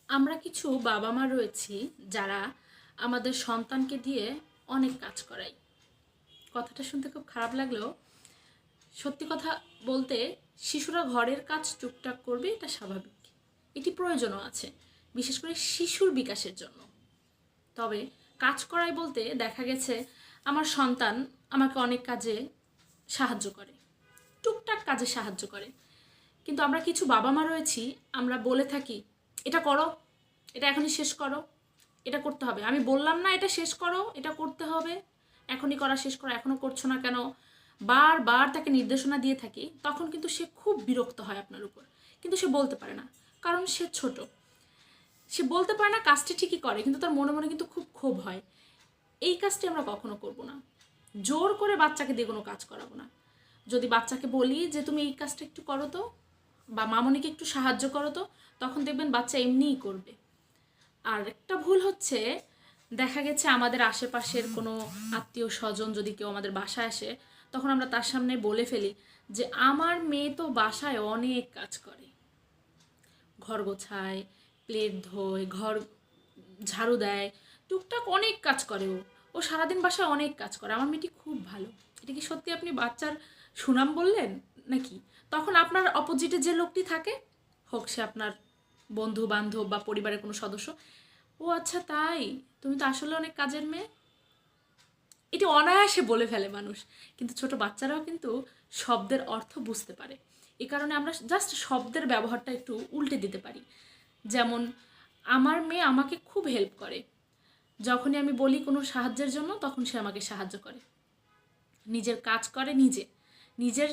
আমরা কিছু বাবা মা রয়েছি যারা আমাদের সন্তানকে দিয়ে অনেক কাজ করাই। কথাটা শুনতে খুব খারাপ লাগলেও সত্যি কথা বলতে শিশুরা ঘরের কাজ টুকটাক করবে, এটা স্বাভাবিক, এটি প্রয়োজনও আছে, বিশেষ করে শিশুর বিকাশের জন্য। তবে কাজ করাই বলতে দেখা গেছে আমার সন্তান আমাকে অনেক কাজে সাহায্য করে, টুকটাক কাজে সাহায্য করে। কিন্তু আমরা কিছু বাবা মা রয়েছি, আমরা বলে থাকি এটা করো, এটা এখনই শেষ করো, এটা করতে হবে, আমি বললাম না এটা শেষ করো, এটা করতে হবে, এখনই করা শেষ করো, এখনও করছো না কেন, বারবার তাকে নির্দেশনা দিয়ে থাকি। তখন কিন্তু সে খুব বিরক্ত হয় আপনার উপর, কিন্তু সে বলতে পারে না, কারণ সে ছোট, সে বলতে পারে না, কাজটি ঠিকই করে, কিন্তু তার মনে মনে কিন্তু খুব ক্ষোভ হয়। এই কাজটি আমরা কখনো করব না, জোর করে বাচ্চাকে দিয়ে কোনো কাজ করাবো না। যদি বাচ্চাকে বলি যে তুমি এই কাজটা একটু করো তো, বা মামনিকে একটু সাহায্য করো তো, তখন দেখবেন বাচ্চা এমনিই করবে। আর একটা ভুল হচ্ছে, দেখা গেছে আমাদের আশেপাশের কোনো আত্মীয় স্বজন যদি কেউ আমাদের বাসায় আসে, তখন আমরা তার সামনে বলে ফেলি যে আমার মেয়ে তো বাসায় অনেক কাজ করে, ঘর গোছায়, প্লেট ধোয়, ঘর ঝাড়ু দেয়, টুকটাক অনেক কাজ করে, ও সারাদিন বাসায় অনেক কাজ করে, আমার মেয়েটি খুব ভালো। এটা কি সত্যি আপনি বাচ্চার সুনাম বললেন নাকি? তখন আপনার অপোজিটে যে লোকটি থাকে, হোক সে আপনার বন্ধু বান্ধব বা পরিবারের কোনো সদস্য, ও আচ্ছা তাই, তুমি তো আসলে অনেক কাজের মেয়ে, এটি অনায়াসে বলে ফেলে মানুষ। কিন্তু ছোট বাচ্চারাও কিন্তু শব্দের অর্থ বুঝতে পারে, এ কারণে আমরা জাস্ট শব্দের ব্যবহারটা একটু উল্টে দিতে পারি। যেমন আমার মেয়ে আমাকে খুব হেল্প করে, যখনই আমি বলি কোনো সাহায্যের জন্য তখন সে আমাকে সাহায্য করে, নিজের কাজ করে নিজে, নিজের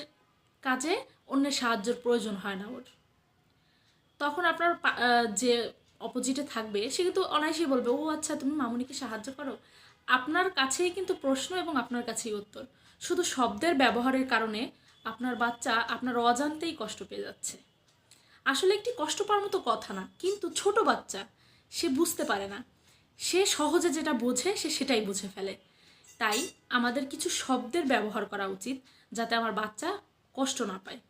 কাজে অন্যের সাহায্যের প্রয়োজন হয় না ওর। তখন আপনার যে অপোজিটে থাকবে সে কিন্তু অনায়াসেই বলবে ও আচ্ছা তুমি মামুনিকে সাহায্য করো। আপনার কাছেই কিন্তু প্রশ্ন এবং আপনার কাছেই উত্তর। শুধু শব্দের ব্যবহারের কারণে আপনার বাচ্চা আপনার অজান্তেই কষ্ট পেয়ে যাচ্ছে। আসলে একটি কষ্ট পাওয়ার মতো কথা না, কিন্তু ছোট বাচ্চা, সে বুঝতে পারে না, সে সহজে যেটা বোঝে সে সেটাই বুঝে ফেলে। তাই আমাদের কিছু শব্দের ব্যবহার করা উচিত, যাতে আমার বাচ্চা কষ্ট না পায়।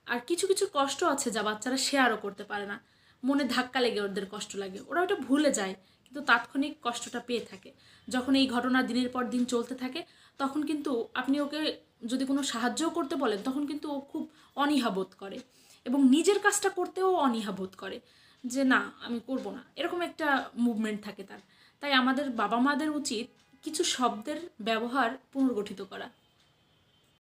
আর কিছু কিছু কষ্ট আছে যা বাচ্চারা শেয়ারও করতে পারে না, মনে ধাক্কা লেগে ওদের কষ্ট লাগে, ওরা ওটা ভুলে যায়, কিন্তু তাৎক্ষণিক কষ্টটা পেয়ে থাকে। যখন এই ঘটনা দিনের পর দিন চলতে থাকে, তখন কিন্তু আপনি ওকে যদি কোনো সাহায্যও করতে বলেন, তখন কিন্তু ও খুব অনীহা বোধ করে এবং নিজের কাজটা করতেও অনীহা বোধ করে, যে না আমি করব না, এরকম একটা মুভমেন্ট থাকে তার। তাই আমাদের বাবা মাদের উচিত কিছু শব্দের ব্যবহার পুনর্গঠিত করা।